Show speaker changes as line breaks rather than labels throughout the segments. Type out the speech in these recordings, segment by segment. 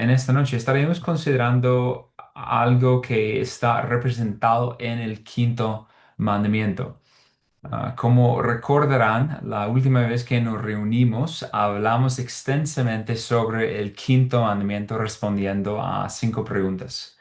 en esta noche estaremos considerando algo que está representado en el quinto mandamiento. Como recordarán, la última vez que nos reunimos hablamos extensamente sobre el quinto mandamiento respondiendo a 5 preguntas.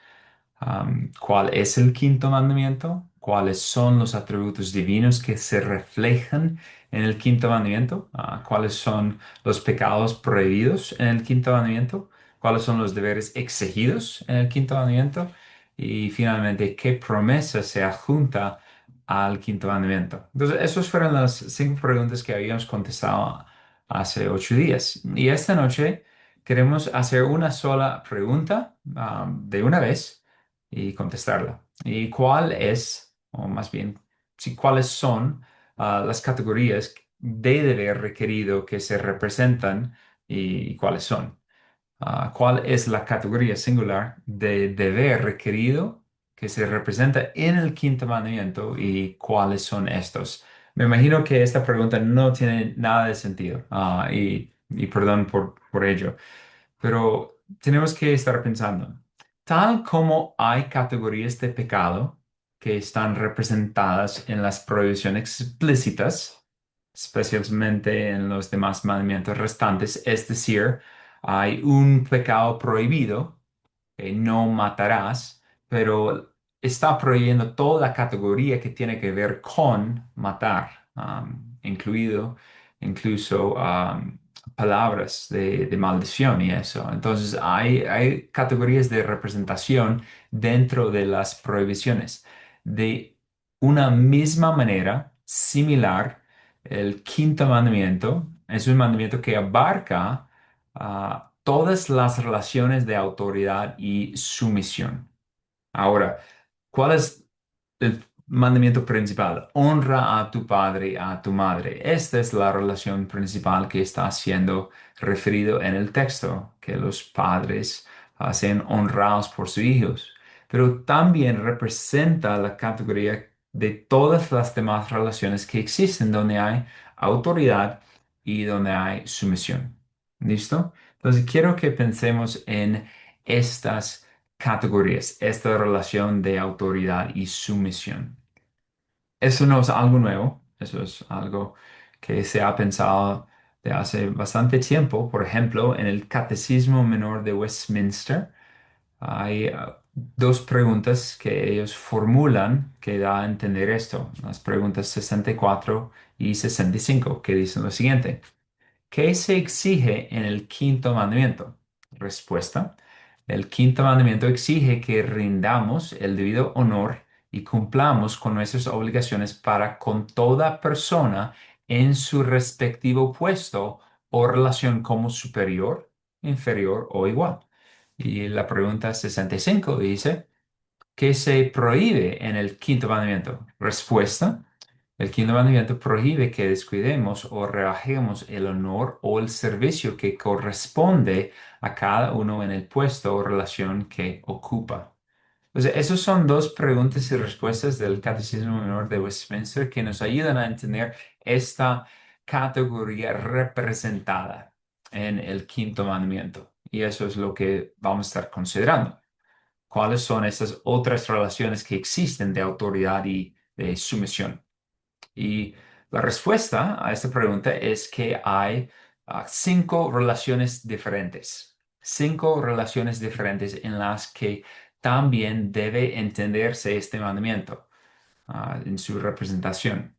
¿Cuál es el quinto mandamiento? ¿Cuáles son los atributos divinos que se reflejan en el quinto mandamiento? ¿Cuáles son los pecados prohibidos en el quinto mandamiento? ¿Cuáles son los deberes exigidos en el quinto mandamiento? Y finalmente, ¿qué promesa se adjunta al quinto mandamiento? Entonces, esas fueron las 5 preguntas que habíamos contestado hace 8 días. Y esta noche queremos hacer una sola pregunta, de una vez y contestarla. ¿Y cuál es, o más bien, sí, cuáles son las categorías de deber requerido que se representan y cuáles son? ¿Cuál es la categoría singular de deber requerido que se representa en el quinto mandamiento y cuáles son estos? Me imagino que esta pregunta no tiene nada de sentido, y perdón por ello. Pero tenemos que estar pensando, tal como hay categorías de pecado que están representadas en las prohibiciones explícitas, especialmente en los demás mandamientos restantes, es decir, hay un pecado prohibido, que no matarás, pero está prohibiendo toda la categoría que tiene que ver con matar, incluido incluso palabras de maldición y eso. Entonces, hay categorías de representación dentro de las prohibiciones. De una misma manera, similar, el quinto mandamiento es un mandamiento que abarca todas las relaciones de autoridad y sumisión. Ahora, ¿cuál es el mandamiento principal? Honra a tu padre y a tu madre. Esta es la relación principal que está siendo referido en el texto, que los padres sean honrados por sus hijos. Pero también representa la categoría de todas las demás relaciones que existen donde hay autoridad y donde hay sumisión. ¿Listo? Entonces, quiero que pensemos en estas categorías, esta relación de autoridad y sumisión. Eso no es algo nuevo, eso es algo que se ha pensado de hace bastante tiempo. Por ejemplo, en el Catecismo Menor de Westminster hay 2 preguntas que ellos formulan que da a entender esto, las preguntas 64 y 65, que dicen lo siguiente. ¿Qué se exige en el quinto mandamiento? Respuesta. El quinto mandamiento exige que rindamos el debido honor y cumplamos con nuestras obligaciones para con toda persona en su respectivo puesto o relación como superior, inferior o igual. Y la pregunta 65 dice, ¿qué se prohíbe en el quinto mandamiento? Respuesta. El quinto mandamiento prohíbe que descuidemos o rebajemos el honor o el servicio que corresponde a cada uno en el puesto o relación que ocupa. O sea, esas son 2 preguntas y respuestas del Catecismo Menor de Westminster que nos ayudan a entender esta categoría representada en el quinto mandamiento. Y eso es lo que vamos a estar considerando. ¿Cuáles son estas otras relaciones que existen de autoridad y de sumisión? Y la respuesta a esta pregunta es que hay 5 relaciones diferentes. 5 relaciones diferentes en las que también debe entenderse este mandamiento en su representación.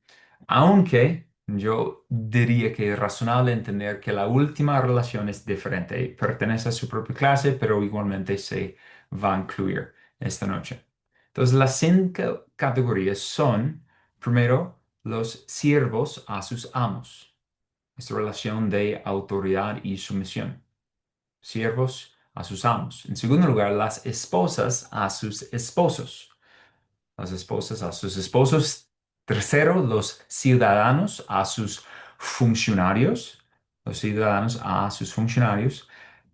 Aunque yo diría que es razonable entender que la última relación es diferente, pertenece a su propia clase, pero igualmente se va a incluir esta noche. Entonces, las 5 categorías son, primero, los siervos a sus amos. Esta relación de autoridad y sumisión. Siervos a sus amos. En segundo lugar, las esposas a sus esposos. Las esposas a sus esposos. Tercero, los ciudadanos a sus funcionarios. Los ciudadanos a sus funcionarios.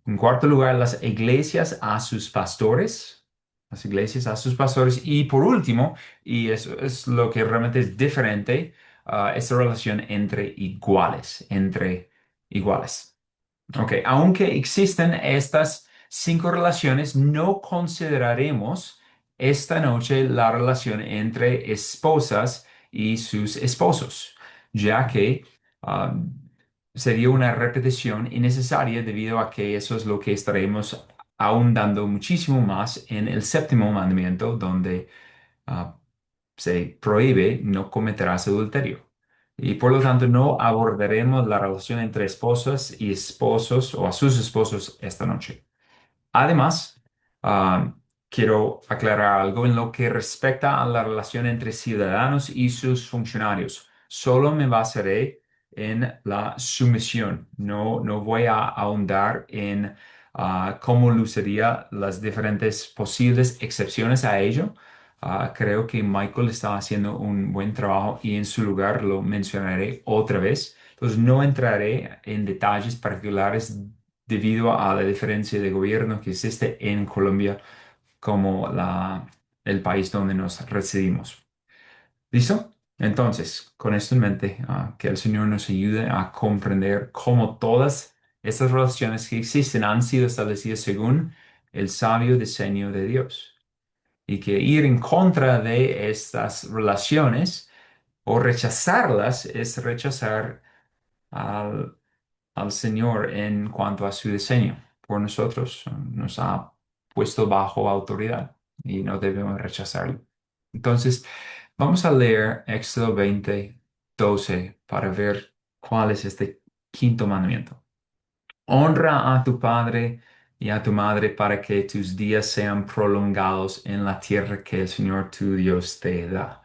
En cuarto lugar, las iglesias a sus pastores. Las iglesias a sus pastores. Y por último, y eso es lo que realmente es diferente, esta relación entre iguales. Entre iguales. Ok, aunque existen estas cinco relaciones, no consideraremos esta noche la relación entre esposas y sus esposos, ya que ah, sería una repetición innecesaria debido a que eso es lo que estaremos ahondando muchísimo más en el séptimo mandamiento, donde ah, se prohíbe no cometerás adulterio. Y por lo tanto no abordaremos la relación entre esposas y esposos o a sus esposos esta noche. Además, ah, quiero aclarar algo en lo que respecta a la relación entre ciudadanos y sus funcionarios. Solo me basaré en la sumisión. No voy a ahondar en cómo luciría las diferentes posibles excepciones a ello. Creo que Michael está haciendo un buen trabajo y en su lugar lo mencionaré otra vez. Entonces, no entraré en detalles particulares debido a la diferencia de gobierno que existe en Colombia como el país donde nos residimos. ¿Listo? Entonces, con esto en mente, que el Señor nos ayude a comprender cómo todas estas relaciones que existen han sido establecidas según el sabio diseño de Dios. Y que ir en contra de estas relaciones o rechazarlas es rechazar al al Señor en cuanto a su diseño por nosotros. Nos ha puesto bajo autoridad y no debemos rechazarlo. Entonces, vamos a leer Éxodo 20:12 para ver cuál es este quinto mandamiento. Honra a tu padre y a tu madre para que tus días sean prolongados en la tierra que el Señor tu Dios te da.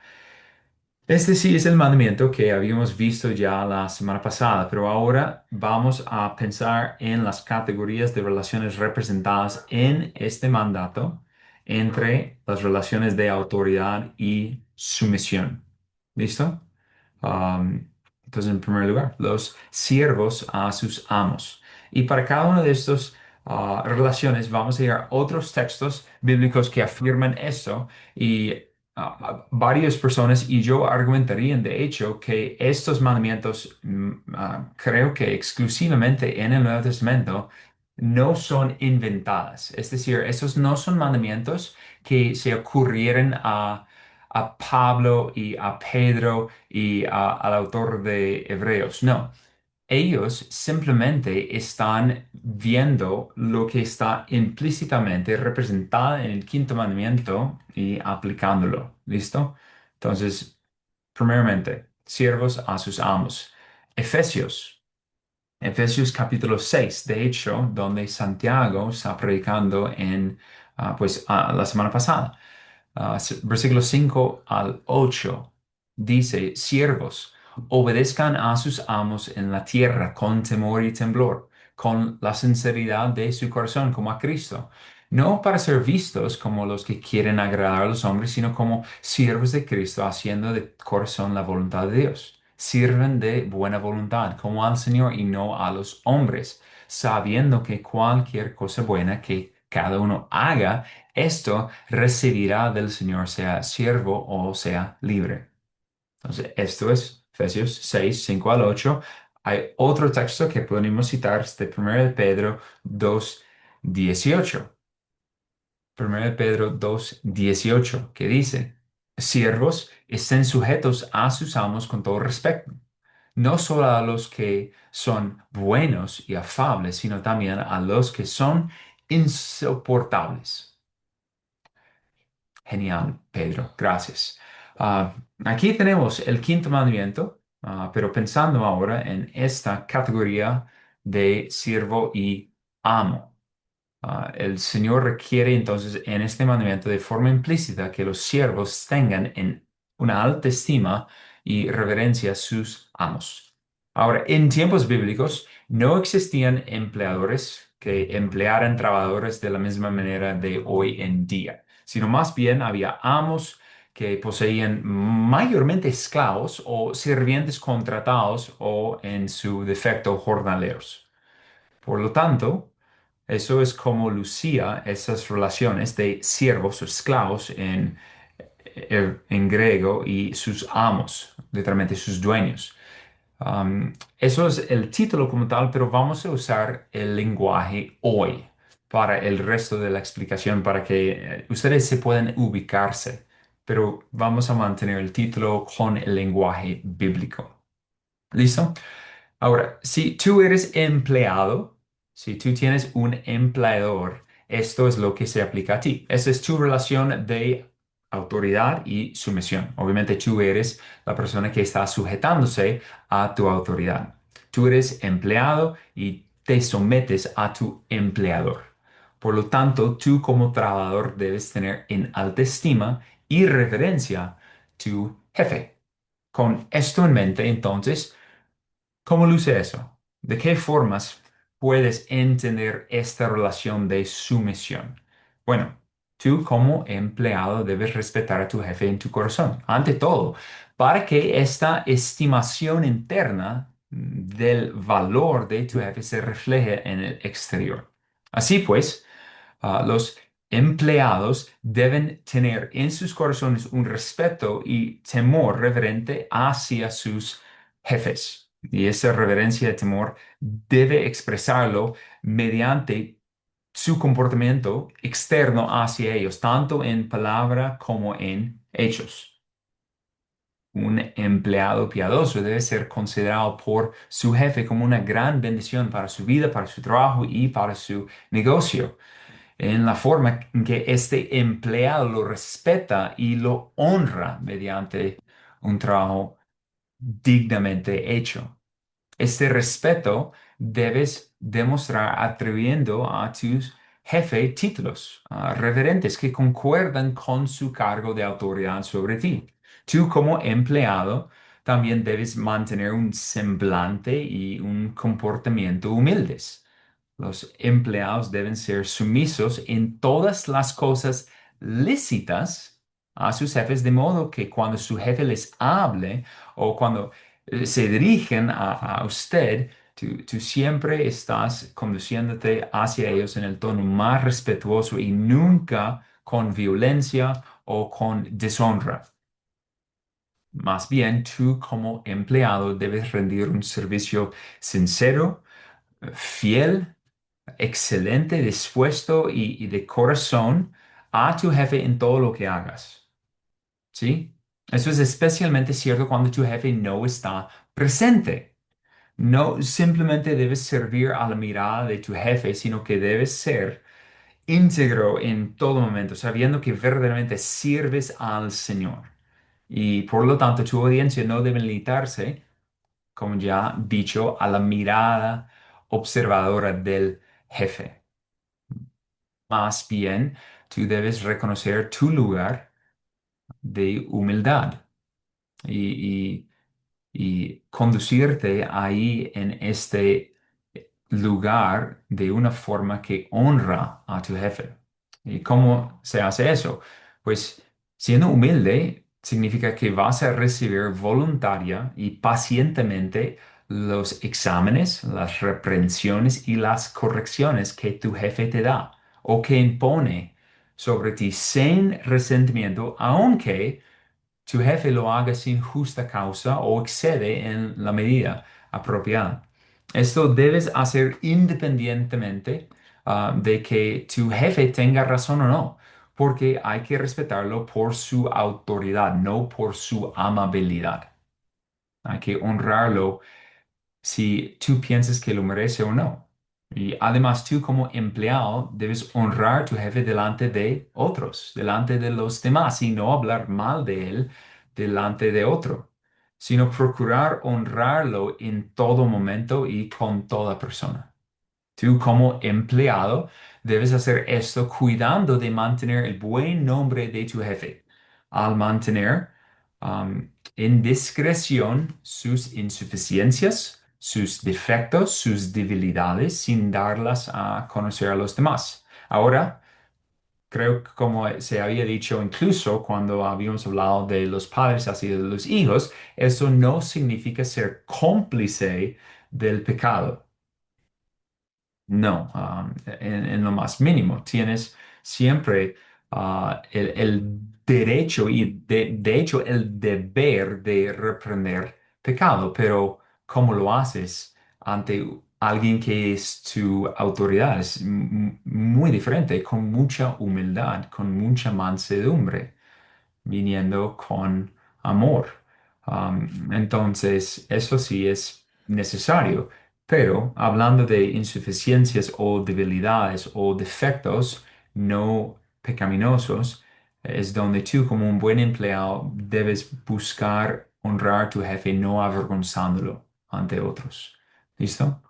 Este sí es el mandamiento que habíamos visto ya la semana pasada, pero ahora vamos a pensar en las categorías de relaciones representadas en este mandato entre las relaciones de autoridad y sumisión. ¿Listo? Um, entonces, en primer lugar, los siervos a sus amos. Y para cada una de estas relaciones vamos a ir a otros textos bíblicos que afirman esto y varias personas y yo argumentarían de hecho que estos mandamientos creo que exclusivamente en el Nuevo Testamento no son inventadas. Es decir, estos no son mandamientos que se ocurrieron a Pablo y a Pedro y al autor de Hebreos. No, ellos simplemente están viendo lo que está implícitamente representado en el quinto mandamiento y aplicándolo. ¿Listo? Entonces, primeramente, siervos a sus amos. Efesios. Efesios capítulo 6, de hecho, donde Santiago está predicando la semana pasada. Versículos 5 al 8 dice, siervos, obedezcan a sus amos en la tierra con temor y temblor, con la sinceridad de su corazón, como a Cristo. No para ser vistos como los que quieren agradar a los hombres, sino como siervos de Cristo, haciendo de corazón la voluntad de Dios. Sirven de buena voluntad, como al Señor y no a los hombres, sabiendo que cualquier cosa buena que cada uno haga, esto recibirá del Señor, sea siervo o sea libre. Entonces, esto es Efesios 6 5 al 8. Hay otro texto que podemos citar, de 1 de Pedro 2 18. 1 de Pedro 2 18, que dice, siervos, estén sujetos a sus amos con todo respeto, no solo a los que son buenos y afables, sino también a los que son insoportables. Genial, Pedro, gracias. Aquí tenemos el quinto mandamiento, pero pensando ahora en esta categoría de siervo y amo. El Señor requiere entonces en este mandamiento de forma implícita que los siervos tengan en una alta estima y reverencia a sus amos. Ahora, en tiempos bíblicos no existían empleadores que emplearan trabajadores de la misma manera de hoy en día, sino más bien había amos que poseían mayormente esclavos o sirvientes contratados o en su defecto jornaleros. Por lo tanto, eso es como lucía esas relaciones de siervos o esclavos en griego y sus amos, literalmente sus dueños. Eso es el título como tal, pero vamos a usar el lenguaje hoy. para el resto de la explicación, para que ustedes se puedan ubicarse, pero vamos a mantener el título con el lenguaje bíblico. ¿Listo? Ahora, si tú eres empleado, si tú tienes un empleador, esto es lo que se aplica a ti. Esa es tu relación de autoridad y sumisión. Obviamente tú eres la persona que está sujetándose a tu autoridad. Tú eres empleado y te sometes a tu empleador. Por lo tanto, tú como trabajador debes tener en alta estima y reverencia tu jefe. Con esto en mente, entonces, ¿cómo luce eso? ¿De qué formas puedes entender esta relación de sumisión? Bueno, tú como empleado debes respetar a tu jefe en tu corazón, ante todo, para que esta estimación interna del valor de tu jefe se refleje en el exterior. Así pues, los empleados deben tener en sus corazones un respeto y temor reverente hacia sus jefes. Y esa reverencia y temor debe expresarlo mediante su comportamiento externo hacia ellos, tanto en palabra como en hechos. Un empleado piadoso debe ser considerado por su jefe como una gran bendición para su vida, para su trabajo y para su negocio en la forma en que este empleado lo respeta y lo honra mediante un trabajo dignamente hecho. Este respeto debes demostrar atribuyendo a tus jefe títulos reverentes que concuerdan con su cargo de autoridad sobre ti. Tú como empleado también debes mantener un semblante y un comportamiento humildes. Los empleados deben ser sumisos en todas las cosas lícitas a sus jefes, de modo que cuando su jefe les hable o cuando se dirigen a usted, tú siempre estás conduciéndote hacia ellos en el tono más respetuoso y nunca con violencia o con deshonra. Más bien, tú como empleado debes rendir un servicio sincero, fiel, excelente, dispuesto y de corazón a tu jefe en todo lo que hagas. ¿Sí? Eso es especialmente cierto cuando tu jefe no está presente. No simplemente debes servir a la mirada de tu jefe, sino que debes ser íntegro en todo momento, sabiendo que verdaderamente sirves al Señor. Y por lo tanto, tu audiencia no debe limitarse, como ya dicho, a la mirada observadora del jefe. Más bien, tú debes reconocer tu lugar de humildad y, y conducirte ahí en este lugar de una forma que honra a tu jefe. ¿Y cómo se hace eso? Pues siendo humilde significa que vas a recibir voluntaria y pacientemente los exámenes, las reprensiones y las correcciones que tu jefe te da o que impone sobre ti sin resentimiento, aunque tu jefe lo haga sin justa causa o excede en la medida apropiada. Esto debes hacer independientemente de que tu jefe tenga razón o no, porque hay que respetarlo por su autoridad, no por su amabilidad. Hay que honrarlo si tú piensas que lo merece o no. Y además tú como empleado debes honrar a tu jefe delante de otros, delante de los demás y no hablar mal de él delante de otro, sino procurar honrarlo en todo momento y con toda persona. Tú como empleado debes hacer esto cuidando de mantener el buen nombre de tu jefe, al mantener en discreción sus insuficiencias, sus defectos, sus debilidades, sin darlas a conocer a los demás. Ahora, creo que como se había dicho incluso cuando habíamos hablado de los padres hacia los hijos, eso no significa ser cómplice del pecado. No, en lo más mínimo. Tienes siempre el derecho y de hecho el deber de reprender pecado, pero ¿cómo lo haces ante alguien que es tu autoridad. Es muy diferente, con mucha humildad, con mucha mansedumbre, viniendo con amor. Entonces, eso sí es necesario. Pero hablando de insuficiencias o debilidades o defectos no pecaminosos, es donde tú como un buen empleado debes buscar honrar a tu jefe no avergonzándolo ante otros. ¿Listo?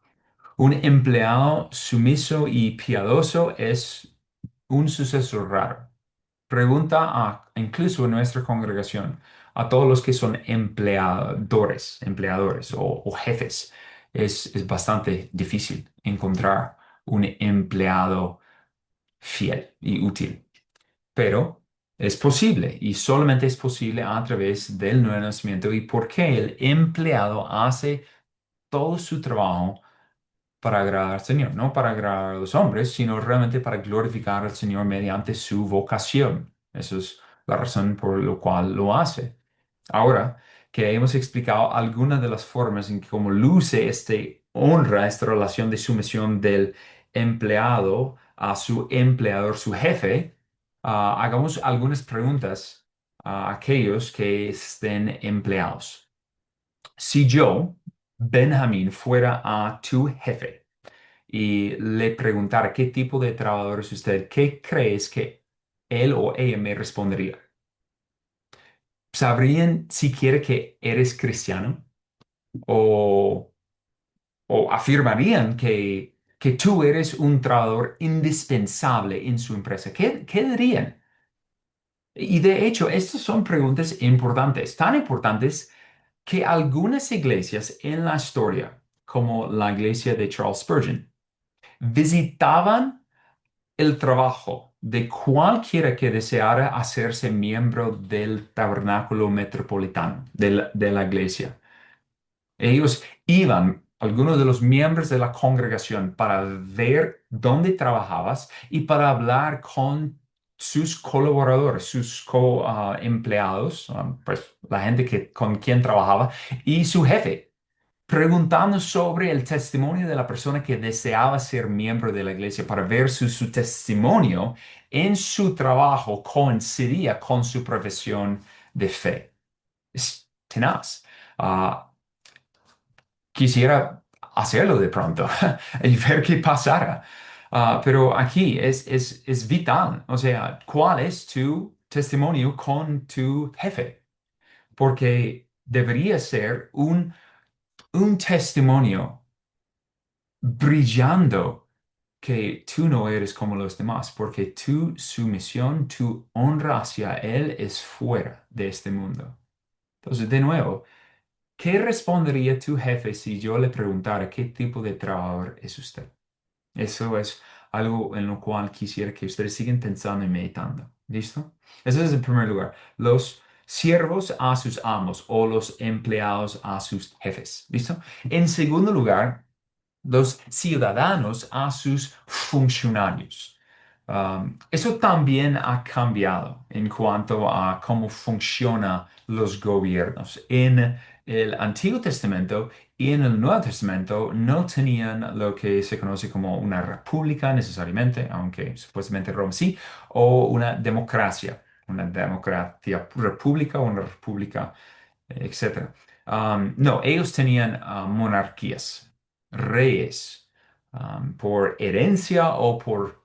Un empleado sumiso y piadoso es un suceso raro. Pregunta incluso en nuestra congregación a todos los que son empleadores o jefes. Es bastante difícil encontrar un empleado fiel y útil, pero es posible y solamente es posible a través del nuevo nacimiento y porque el empleado hace todo su trabajo para agradar al Señor, no para agradar a los hombres, sino realmente para glorificar al Señor mediante su vocación. Esa es la razón por la cual lo hace. Ahora que hemos explicado algunas de las formas en que cómo luce este honra, esta relación de sumisión del empleado a su empleador, su jefe, hagamos algunas preguntas a aquellos que estén empleados. Si yo, Benjamín, fuera a tu jefe, y le preguntara qué tipo de trabajador es usted, ¿qué crees que él o ella me respondería? ¿Sabrían siquiera que eres cristiano? ¿O, o afirmarían que tú eres un trabajador indispensable en su empresa? ¿Qué dirían? Y de hecho, estas son preguntas importantes, tan importantes que algunas iglesias en la historia, como la iglesia de Charles Spurgeon, visitaban el trabajo de cualquiera que deseara hacerse miembro del tabernáculo metropolitano de la iglesia. Ellos iban, algunos de los miembros de la congregación, para ver dónde trabajabas y para hablar con sus colaboradores, sus empleados, pues la gente con quien trabajaba, y su jefe preguntando sobre el testimonio de la persona que deseaba ser miembro de la iglesia para ver si su testimonio en su trabajo coincidía con su profesión de fe. Es tenaz. Ah, Quisiera hacerlo de pronto y ver qué pasara. Pero aquí es vital. O sea, ¿cuál es tu testimonio con tu jefe? Porque debería ser un testimonio brillando que tú no eres como los demás, porque tu sumisión, tu honra hacia Él es fuera de este mundo. Entonces, de nuevo, ¿qué respondería tu jefe si yo le preguntara qué tipo de trabajador es usted? Eso es algo en lo cual quisiera que ustedes sigan pensando y meditando. ¿Listo? Eso es en primer lugar. Los siervos a sus amos o los empleados a sus jefes. ¿Listo? En segundo lugar, los ciudadanos a sus funcionarios. Eso también ha cambiado en cuanto a cómo funcionan los gobiernos. En el Antiguo Testamento y en el Nuevo Testamento no tenían lo que se conoce como una república necesariamente, aunque supuestamente Roma sí, o una democracia república o una república, etcétera. No, ellos tenían monarquías, reyes, por herencia o por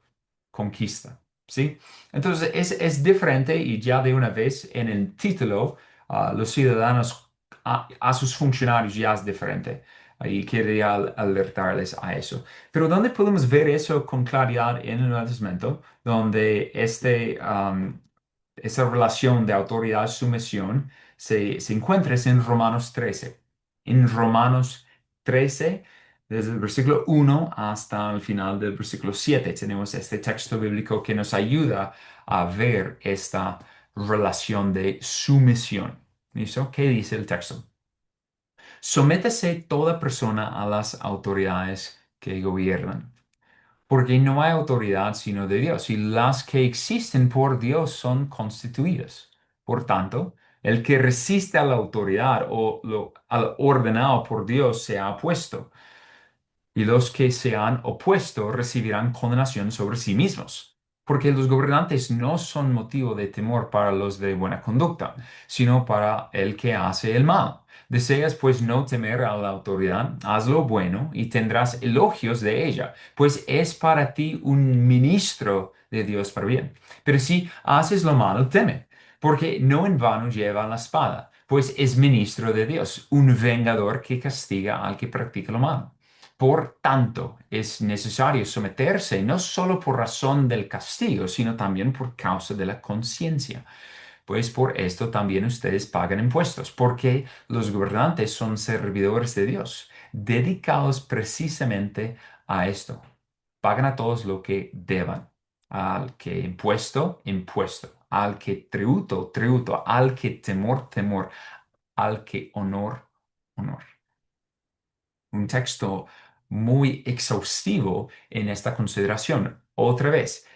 conquista, ¿sí? Entonces es diferente y ya de una vez en el título, los ciudadanos a sus funcionarios ya es diferente. Y quería alertarles a eso. Pero ¿dónde podemos ver eso con claridad en el Nuevo Testamento? Donde esa relación de autoridad-sumisión se encuentra es en Romanos 13. En Romanos 13, desde el versículo 1 hasta el final del versículo 7, tenemos este texto bíblico que nos ayuda a ver esta relación de sumisión. ¿Listo? ¿Qué dice el texto? Sométase toda persona a las autoridades que gobiernan, porque no hay autoridad sino de Dios, y las que existen por Dios son constituidas. Por tanto, el que resiste a la autoridad o al ordenado por Dios se ha opuesto, y los que se han opuesto recibirán condenación sobre sí mismos, porque los gobernantes no son motivo de temor para los de buena conducta, sino para el que hace el mal. Deseas pues no temer a la autoridad, haz lo bueno y tendrás elogios de ella, pues es para ti un ministro de Dios para bien. Pero si haces lo malo, teme, porque no en vano lleva la espada, pues es ministro de Dios, un vengador que castiga al que practica lo malo. Por tanto, es necesario someterse no solo por razón del castigo, sino también por causa de la conciencia. Pues por esto también ustedes pagan impuestos, porque los gobernantes son servidores de Dios, dedicados precisamente a esto. Pagan a todos lo que deban. Al que impuesto, impuesto. Al que tributo, tributo. Al que temor, temor. Al que honor, honor. Un texto muy exhaustivo en esta consideración. Otra vez,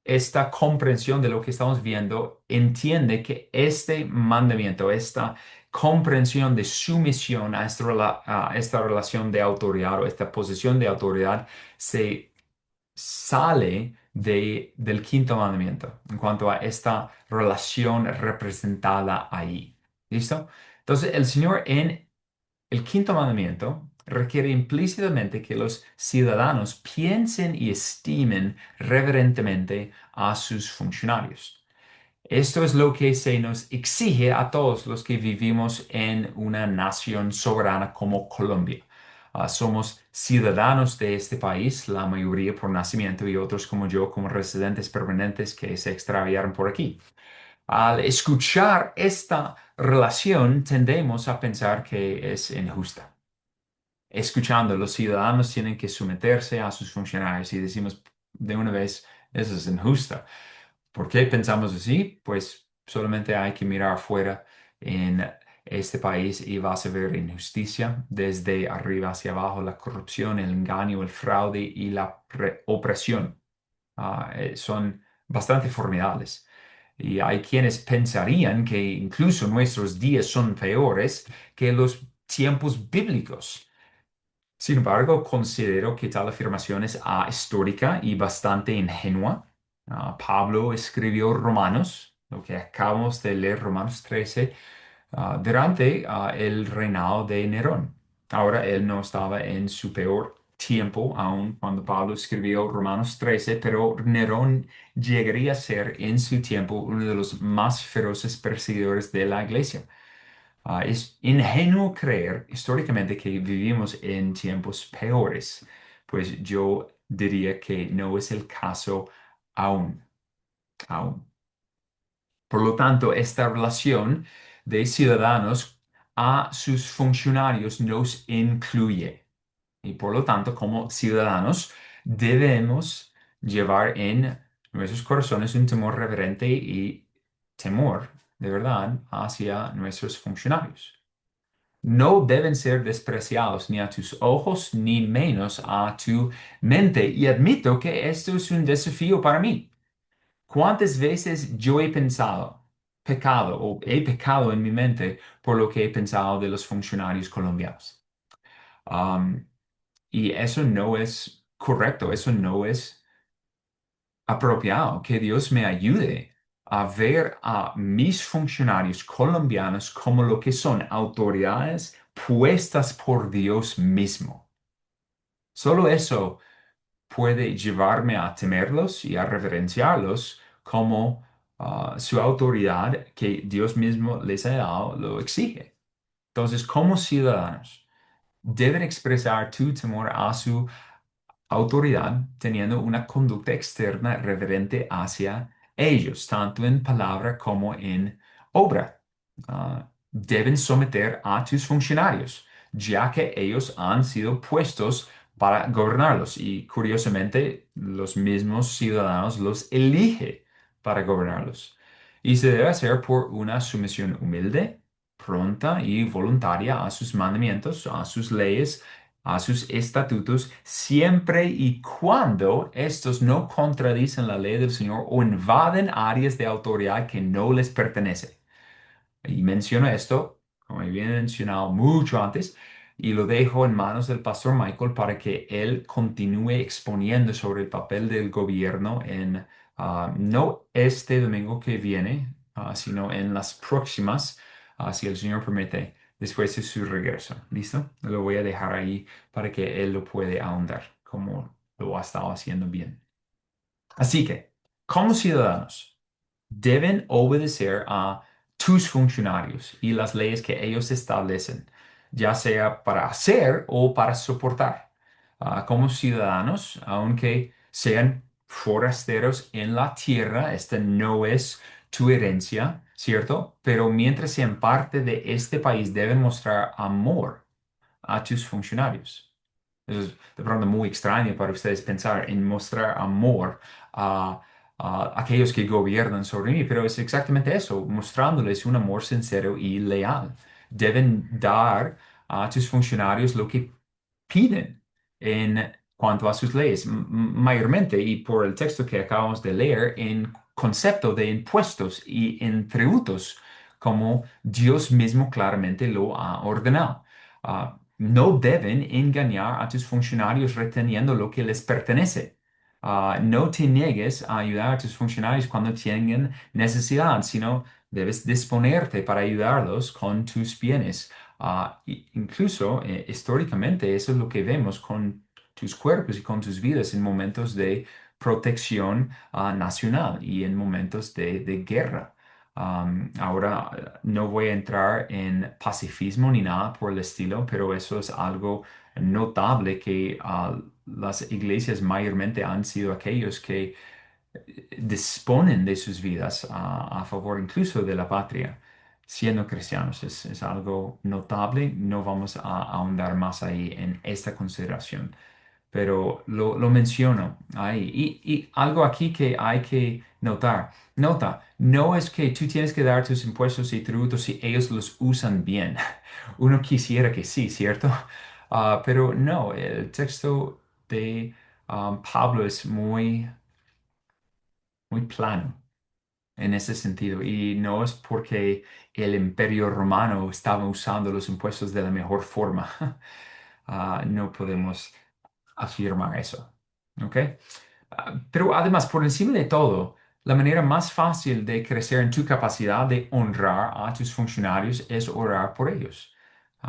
esta comprensión de lo que estamos viendo entiende que este mandamiento, esta comprensión de sumisión a a esta relación de autoridad o esta posición de autoridad se sale del quinto mandamiento en cuanto a esta relación representada ahí. ¿Listo? Entonces, el Señor en el quinto mandamiento requiere implícitamente que los ciudadanos piensen y estimen reverentemente a sus funcionarios. Esto es lo que se nos exige a todos los que vivimos en una nación soberana como Colombia. Somos ciudadanos de este país, la mayoría por nacimiento y otros como yo, como residentes permanentes que se extraviaron por aquí. Al escuchar esta relación, tendemos a pensar que es injusta. Escuchando, los ciudadanos tienen que someterse a sus funcionarios y decimos de una vez, eso es injusto. ¿Por qué pensamos así? Pues solamente hay que mirar afuera en este país y vas a ver injusticia desde arriba hacia abajo, la corrupción, el engaño, el fraude y la opresión. Son bastante formidables. Y hay quienes pensarían que incluso nuestros días son peores que los tiempos bíblicos. Sin embargo, considero que tal afirmación es histórica y bastante ingenua. Pablo escribió Romanos, lo que acabamos de leer, Romanos 13, durante el reinado de Nerón. Ahora, él no estaba en su peor tiempo aún cuando Pablo escribió Romanos 13, pero Nerón llegaría a ser en su tiempo uno de los más feroces perseguidores de la iglesia. Es ingenuo creer históricamente que vivimos en tiempos peores, pues yo diría que no es el caso aún, aún. Por lo tanto, esta relación de ciudadanos a sus funcionarios nos incluye. Y por lo tanto, como ciudadanos, debemos llevar en nuestros corazones un temor reverente y temor de verdad hacia nuestros funcionarios. No deben ser despreciados ni a tus ojos, ni menos a tu mente. Y admito que esto es un desafío para mí. ¿Cuántas veces yo he pensado, pecado o he pecado en mi mente por lo que he pensado de los funcionarios colombianos? Um, y eso no es correcto, eso no es apropiado. Que Dios me ayude a ver a mis funcionarios colombianos como lo que son autoridades puestas por Dios mismo. Solo eso puede llevarme a temerlos y a reverenciarlos como su autoridad que Dios mismo les ha dado lo exige. Entonces, como ciudadanos, deben expresar tu temor a su autoridad teniendo una conducta externa reverente hacia ellos, tanto en palabra como en obra. Deben someter a tus funcionarios, ya que ellos han sido puestos para gobernarlos y curiosamente los mismos ciudadanos los elige para gobernarlos. Y se debe hacer por una sumisión humilde, pronta y voluntaria a sus mandamientos, a sus leyes, a sus estatutos, siempre y cuando estos no contradicen la ley del Señor o invaden áreas de autoridad que no les pertenece. Y menciono esto, como había mencionado mucho antes, y lo dejo en manos del pastor Michael para que él continúe exponiendo sobre el papel del gobierno en, no este domingo que viene, sino en las próximas, si el Señor permite, después de su regreso. ¿Listo? Lo voy a dejar ahí para que él lo puede ahondar, como lo ha estado haciendo bien. Así que, como ciudadanos, deben obedecer a tus funcionarios y las leyes que ellos establecen, ya sea para hacer o para soportar. Como ciudadanos, aunque sean forasteros en la tierra, esta no es tu herencia, ¿cierto? Pero mientras sean parte de este país, deben mostrar amor a tus funcionarios. Eso es de pronto muy extraño para ustedes pensar en mostrar amor a aquellos que gobiernan sobre mí, pero es exactamente eso, mostrándoles un amor sincero y leal. Deben dar a tus funcionarios lo que piden en cuanto a sus leyes, mayormente, y por el texto que acabamos de leer, en concepto de impuestos y en tributos, como Dios mismo claramente lo ha ordenado. No deben engañar a tus funcionarios reteniendo lo que les pertenece. No te niegues a ayudar a tus funcionarios cuando tengan necesidad, sino debes disponerte para ayudarlos con tus bienes. Incluso históricamente eso es lo que vemos con tus cuerpos y con tus vidas en momentos de protección nacional y en momentos de guerra. Ahora no voy a entrar en pacifismo ni nada por el estilo, pero eso es algo notable que las iglesias mayormente han sido aquellos que disponen de sus vidas a favor incluso de la patria, siendo cristianos. Es algo notable. No vamos a ahondar más ahí en esta consideración, pero lo menciono ahí. Y algo aquí que hay que notar. Nota, no es que tú tienes que dar tus impuestos y tributos si ellos los usan bien. Uno quisiera que sí, ¿cierto? Pero no, el texto de Pablo es muy plano en ese sentido. Y no es porque el Imperio Romano estaba usando los impuestos de la mejor forma. No podemos afirmar eso. ¿Ok? Pero además, por encima de todo, la manera más fácil de crecer en tu capacidad de honrar a tus funcionarios es orar por ellos.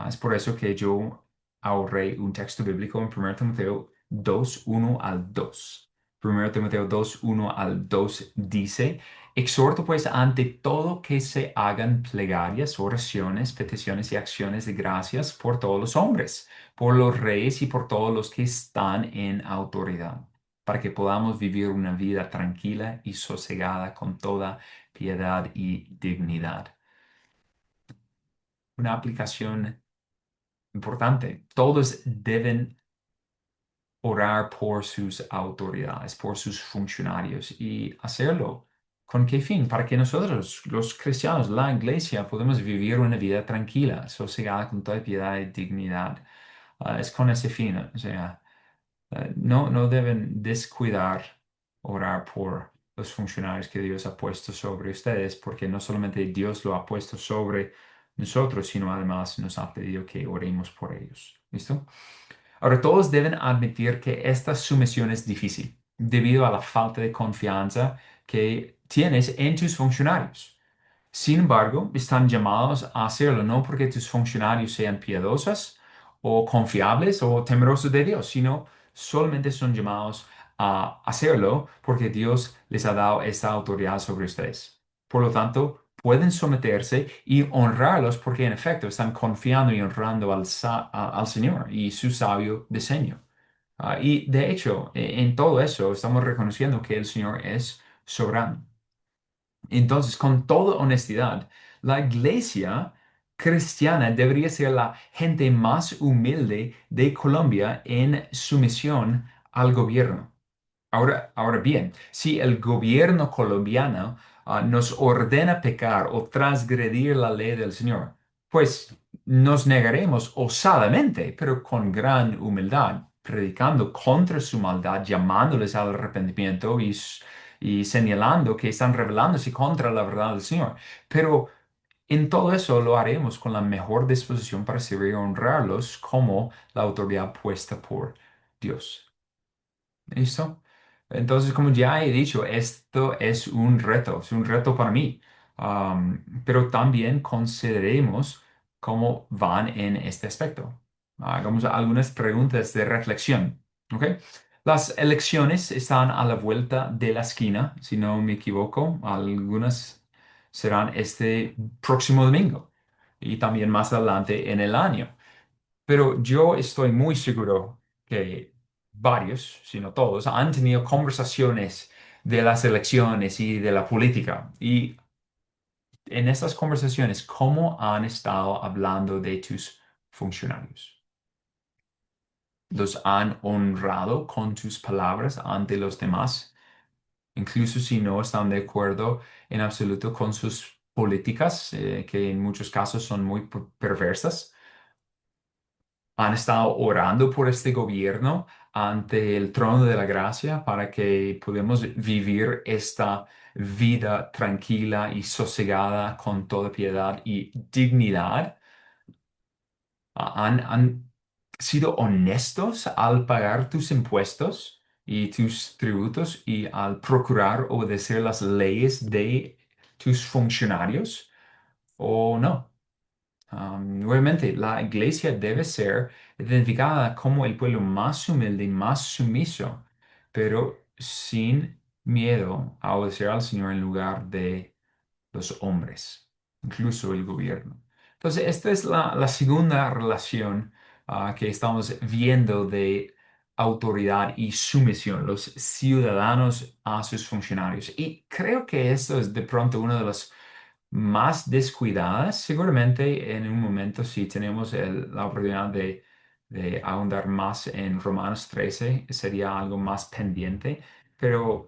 Es por eso que yo ahorré un texto bíblico en 1 Timoteo 2, 1 al 2. 1 Timoteo 2, 1 al 2 dice, exhorto pues ante todo que se hagan plegarias, oraciones, peticiones y acciones de gracias por todos los hombres, por los reyes y por todos los que están en autoridad, para que podamos vivir una vida tranquila y sosegada con toda piedad y dignidad. Una aplicación importante. Todos deben orar por sus autoridades, por sus funcionarios y hacerlo. ¿Con qué fin? Para que nosotros, los cristianos, la iglesia, podamos vivir una vida tranquila, sosegada con toda piedad y dignidad. Es con ese fin, o sea. No deben descuidar orar por los funcionarios que Dios ha puesto sobre ustedes, porque no solamente Dios lo ha puesto sobre nosotros, sino además nos ha pedido que oremos por ellos. ¿Listo? Ahora, todos deben admitir que esta sumisión es difícil debido a la falta de confianza que tienes en tus funcionarios. Sin embargo, están llamados a hacerlo no porque tus funcionarios sean piadosos o confiables o temerosos de Dios, sino solamente son llamados a hacerlo porque Dios les ha dado esta autoridad sobre ustedes. Por lo tanto, pueden someterse y honrarlos porque en efecto están confiando y honrando al Señor y su sabio diseño. Y de hecho, en todo eso estamos reconociendo que el Señor es soberano. Entonces, con toda honestidad, la iglesia cristiana debería ser la gente más humilde de Colombia en sumisión al gobierno. Ahora bien, si el gobierno colombiano nos ordena pecar o transgredir la ley del Señor, pues nos negaremos osadamente, pero con gran humildad, predicando contra su maldad, llamándoles al arrepentimiento y señalando que están rebelándose contra la verdad del Señor. Pero en todo eso lo haremos con la mejor disposición para servir y honrarlos como la autoridad puesta por Dios. ¿Listo? Entonces, como ya he dicho, esto es un reto para mí. Pero también consideremos cómo van en este aspecto. Hagamos algunas preguntas de reflexión. ¿Ok? Las elecciones están a la vuelta de la esquina, si no me equivoco. Algunas serán este próximo domingo y también más adelante en el año. Pero yo estoy muy seguro que varios, si no todos, han tenido conversaciones de las elecciones y de la política. Y en estas conversaciones, ¿cómo han estado hablando de tus funcionarios? ¿Los han honrado con tus palabras ante los demás? Incluso si no están de acuerdo en absoluto con sus políticas, que en muchos casos son muy perversas. Han estado orando por este gobierno ante el trono de la gracia para que podamos vivir esta vida tranquila y sosegada con toda piedad y dignidad. Han sido honestos al pagar tus impuestos y tus tributos y al procurar obedecer las leyes de tus funcionarios o no. Nuevamente, la iglesia debe ser identificada como el pueblo más humilde y más sumiso, pero sin miedo a obedecer al Señor en lugar de los hombres, incluso el gobierno. Entonces, esta es la segunda relación que estamos viendo de autoridad y sumisión, los ciudadanos a sus funcionarios. Y creo que esto es de pronto uno de los más descuidadas. Seguramente en un momento, si tenemos la oportunidad de ahondar más en Romanos 13, sería algo más pendiente. Pero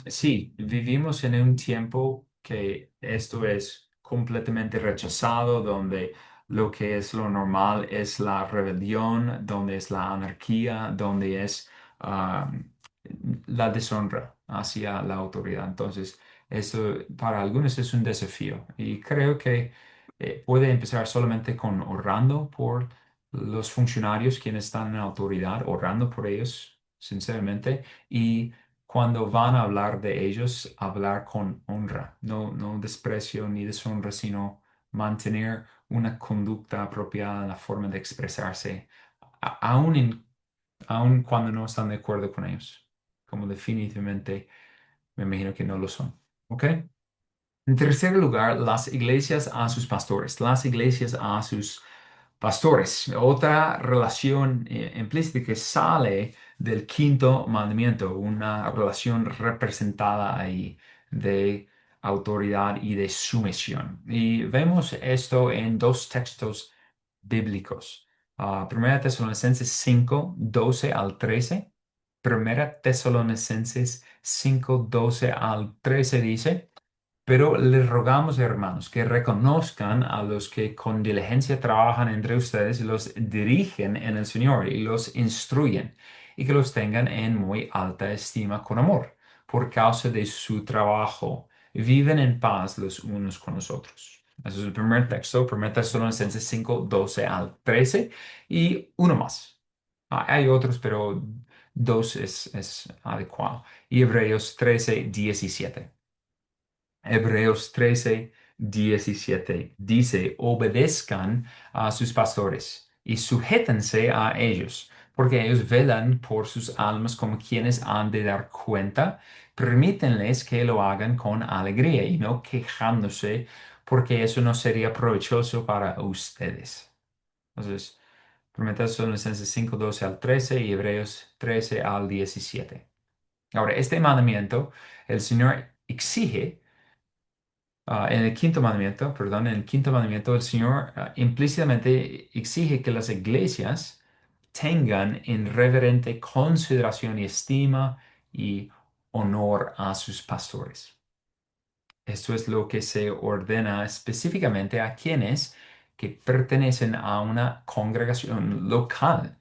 sí, vivimos en un tiempo que esto es completamente rechazado, donde lo que es lo normal es la rebelión, donde es la anarquía, donde es la deshonra hacia la autoridad. Entonces, eso para algunos es un desafío y creo que puede empezar solamente con orando por los funcionarios quienes están en autoridad, orando por ellos, sinceramente, y cuando van a hablar de ellos, hablar con honra, no desprecio ni deshonra, sino mantener una conducta apropiada en la forma de expresarse, aún, aún cuando no están de acuerdo con ellos, como definitivamente me imagino que no lo son. ¿Ok? En tercer lugar, las iglesias a sus pastores, las iglesias a sus pastores. Otra relación implícita que sale del quinto mandamiento, una relación representada ahí de autoridad y de sumisión. Y vemos esto en dos textos bíblicos. Primera Tesalonicenses 5 12 al 13. Primera Tesalonicenses 5 12 al 13 dice. Pero les rogamos, hermanos, que reconozcan a los que con diligencia trabajan entre ustedes y los dirigen en el Señor y los instruyen, y que los tengan en muy alta estima con amor, por causa de su trabajo. Viven en paz los unos con los otros. Ese es el primer texto, 1 Tesalonicenses 5 12 al 13, y uno más. Hay otros, pero dos es adecuado. Y Hebreos 13 17. Hebreos 13 17 dice, obedezcan a sus pastores y sujétense a ellos, porque ellos velan por sus almas como quienes han de dar cuenta. Permítanles que lo hagan con alegría y no quejándose, porque eso no sería provechoso para ustedes. Entonces, 1 Tesalonicenses 5 12 al 13 y Hebreos 13 al 17. Ahora, este mandamiento, el Señor exige en el quinto mandamiento, perdón, en el quinto mandamiento, el Señor implícitamente exige que las iglesias tengan en reverente consideración y estima y honor a sus pastores. Esto es lo que se ordena específicamente a quienes que pertenecen a una congregación local.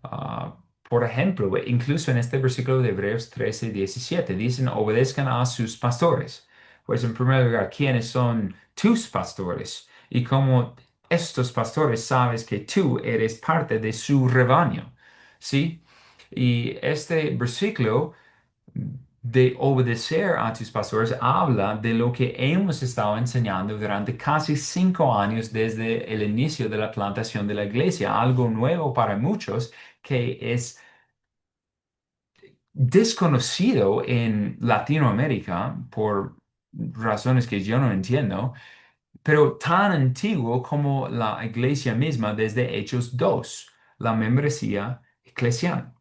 Ah, por ejemplo, incluso en este versículo de Hebreos 13 17 dicen, obedezcan a sus pastores. Pues en primer lugar, ¿quiénes son tus pastores? Y cómo estos pastores sabes que tú eres parte de su rebaño, ¿sí? Y este versículo de obedecer a tus pastores habla de lo que hemos estado enseñando durante casi 5 años desde el inicio de la plantación de la iglesia, algo nuevo para muchos que es desconocido en Latinoamérica por razones que yo no entiendo, pero tan antiguo como la iglesia misma desde Hechos 2, la membresía eclesial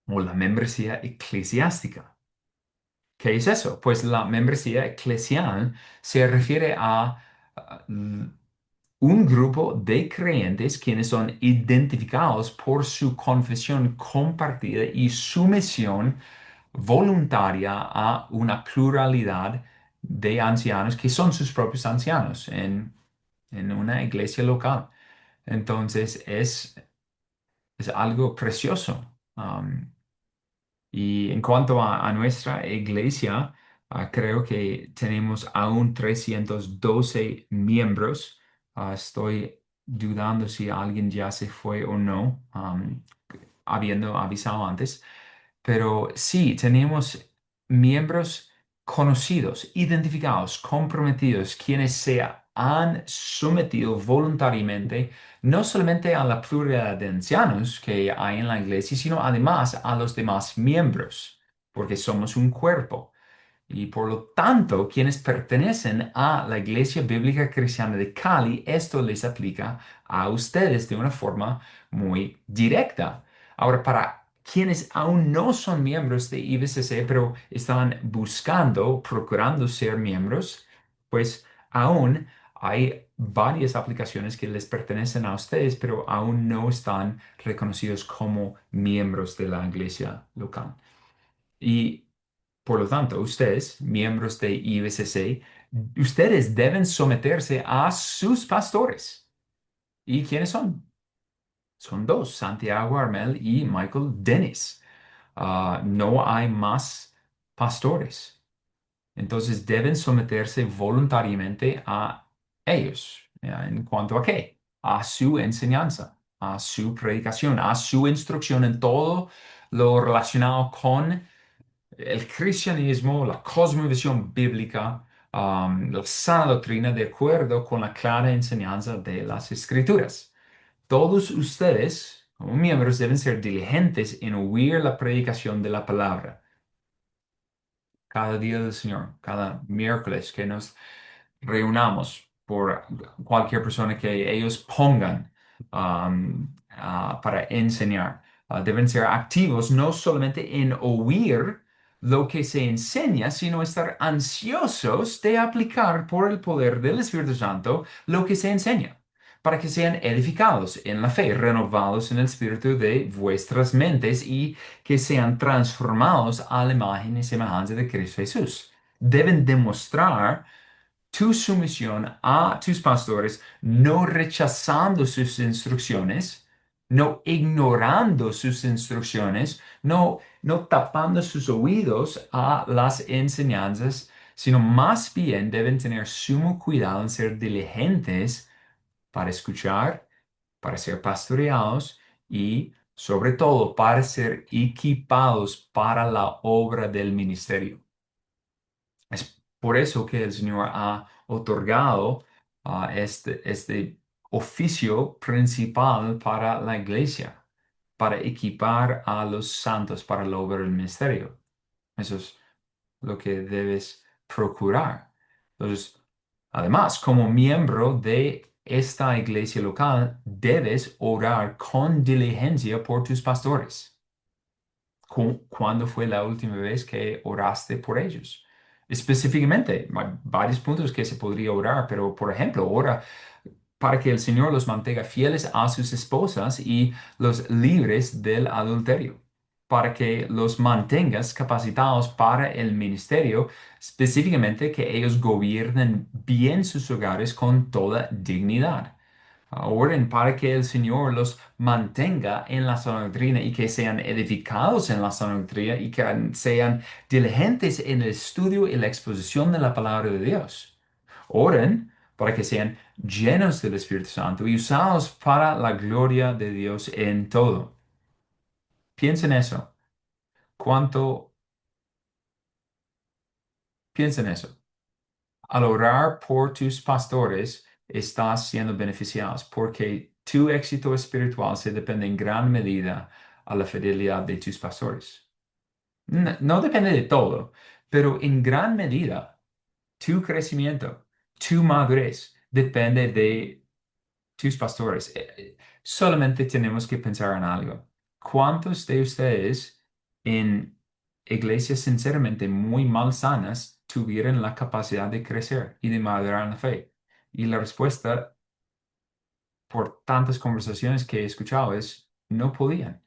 o la membresía eclesiástica. ¿Qué es eso? Pues la membresía eclesial se refiere a un grupo de creyentes quienes son identificados por su confesión compartida y sumisión voluntaria a una pluralidad de ancianos que son sus propios ancianos en una iglesia local. Entonces es algo precioso. Y en cuanto a nuestra iglesia, creo que tenemos aún 312 miembros. Estoy dudando si alguien ya se fue o no, habiendo avisado antes. Pero sí, tenemos miembros conocidos, identificados, comprometidos, quienes se han sometido voluntariamente no solamente a la pluralidad de ancianos que hay en la iglesia, sino además a los demás miembros, porque somos un cuerpo. Y por lo tanto, quienes pertenecen a la Iglesia Bíblica Cristiana de Cali, esto les aplica a ustedes de una forma muy directa. Ahora, para quienes aún no son miembros de IBCC, pero están buscando, procurando ser miembros, pues aún hay varias aplicaciones que les pertenecen a ustedes, pero aún no están reconocidos como miembros de la iglesia local. Y por lo tanto, ustedes, miembros de IBCC, ustedes deben someterse a sus pastores. ¿Y quiénes son? Son dos, Santiago Armel y Michael Dennis. No hay más pastores. Entonces deben someterse voluntariamente a ellos. ¿En cuanto a qué? A su enseñanza, a su predicación, a su instrucción en todo lo relacionado con el cristianismo, la cosmovisión bíblica, la sana doctrina de acuerdo con la clara enseñanza de las Escrituras. Todos ustedes, como miembros, deben ser diligentes en oír la predicación de la palabra cada día del Señor, cada miércoles que nos reunamos por cualquier persona que ellos pongan para enseñar. Deben ser activos no solamente en oír lo que se enseña, sino estar ansiosos de aplicar por el poder del Espíritu Santo lo que se enseña, para que sean edificados en la fe, renovados en el espíritu de vuestras mentes y que sean transformados a la imagen y semejanza de Cristo Jesús. Deben demostrar tu sumisión a tus pastores, no rechazando sus instrucciones, no ignorando sus instrucciones, no tapando sus oídos a las enseñanzas, sino más bien deben tener sumo cuidado en ser diligentes para escuchar, para ser pastoreados y sobre todo para ser equipados para la obra del ministerio. Es por eso que el Señor ha otorgado este oficio principal para la iglesia, para equipar a los santos para la obra del ministerio. Eso es lo que debes procurar. Entonces, además, como miembro de esta iglesia local, debes orar con diligencia por tus pastores. ¿Cuándo fue la última vez que oraste por ellos? Específicamente, hay varios puntos que se podría orar, pero por ejemplo, ora para que el Señor los mantenga fieles a sus esposas y los libres del adulterio, para que los mantengas capacitados para el ministerio, específicamente que ellos gobiernen bien sus hogares con toda dignidad. Oren para que el Señor los mantenga en la sana doctrina y que sean edificados en la sana doctrina y que sean diligentes en el estudio y la exposición de la palabra de Dios. Oren para que sean llenos del Espíritu Santo y usados para la gloria de Dios en todo. Piensa en eso. ¿Cuánto piensa en eso? Al orar por tus pastores, estás siendo beneficiados porque tu éxito espiritual se depende en gran medida a la fidelidad de tus pastores. No depende de todo, pero en gran medida tu crecimiento, tu madurez depende de tus pastores. Solamente tenemos que pensar en algo. ¿Cuántos de ustedes en iglesias sinceramente muy malsanas tuvieron la capacidad de crecer y de madurar en la fe? Y la respuesta, por tantas conversaciones que he escuchado, es no podían.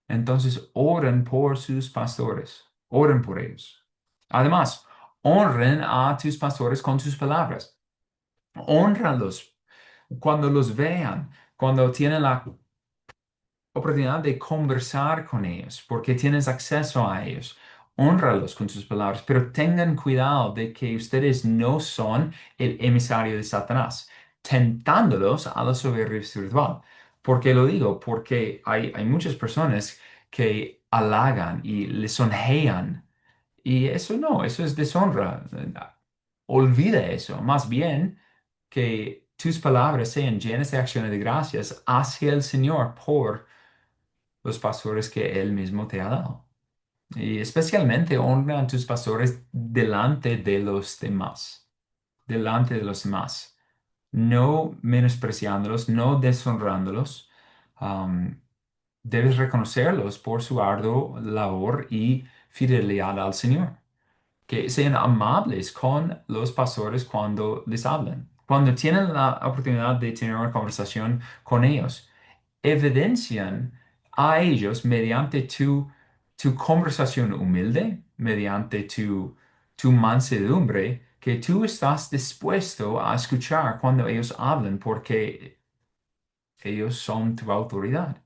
Entonces, oren por sus pastores, oren por ellos. Además, honren a tus pastores con sus palabras. Honralos cuando los vean, cuando tienen la oportunidad de conversar con ellos, porque tienes acceso a ellos. Honralos con sus palabras, pero tengan cuidado de que ustedes no son el emisario de Satanás, tentándolos a la soberbia espiritual. ¿Por qué lo digo? Porque hay muchas personas que halagan y lisonjean, y eso no, eso es deshonra. Olvida eso. Más bien que tus palabras sean llenas de acciones de gracias hacia el Señor por los pastores que Él mismo te ha dado. Y especialmente honra a tus pastores delante de los demás, delante de los demás, no menospreciándolos, no deshonrándolos. Am, Debes reconocerlos por su arduo labor y fidelidad al Señor. Que sean amables con los pastores cuando les hablan, cuando tienen la oportunidad de tener una conversación con ellos evidencian a ellos mediante tu conversación humilde, mediante tu mansedumbre, que tú estás dispuesto a escuchar cuando ellos hablan, porque ellos son tu autoridad.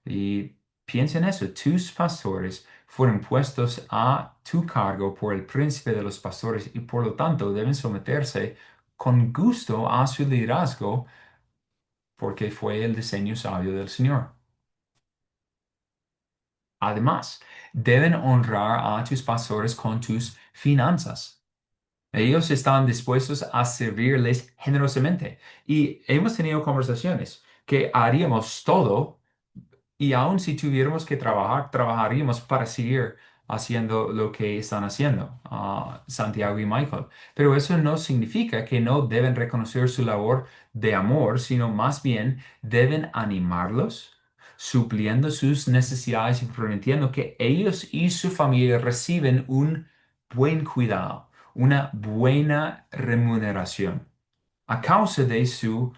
Y piensa en eso, tus pastores fueron puestos a tu cargo por el príncipe de los pastores y por lo tanto deben someterse con gusto a su liderazgo porque fue el diseño sabio del Señor. Además, deben honrar a tus pastores con tus finanzas. Ellos están dispuestos a servirles generosamente. Y hemos tenido conversaciones que haríamos todo y aun si tuviéramos que trabajar, trabajaríamos para seguir haciendo lo que están haciendo, Santiago y Michael. Pero eso no significa que no deben reconocer su labor de amor, sino más bien deben animarlos, supliendo sus necesidades y prometiendo que ellos y su familia reciben un buen cuidado, una buena remuneración a causa de su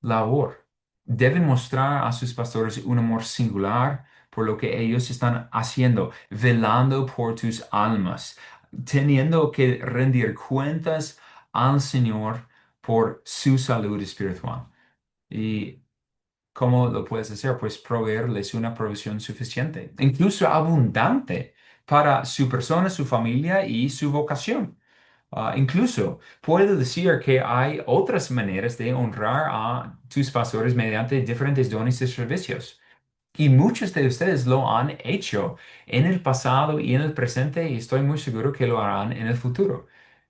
labor. Deben mostrar a sus pastores un amor singular por lo que ellos están haciendo, velando por tus almas, teniendo que rendir cuentas al Señor por su salud espiritual. ¿Y cómo lo puedes hacer? Pues proveerles una provisión suficiente, incluso abundante, para su persona, su familia y su vocación. Incluso puedo decir que hay otras maneras de honrar a tus pastores mediante diferentes dones y servicios. Y muchos de ustedes lo han hecho en el pasado y en el presente y estoy muy seguro que lo harán en el futuro.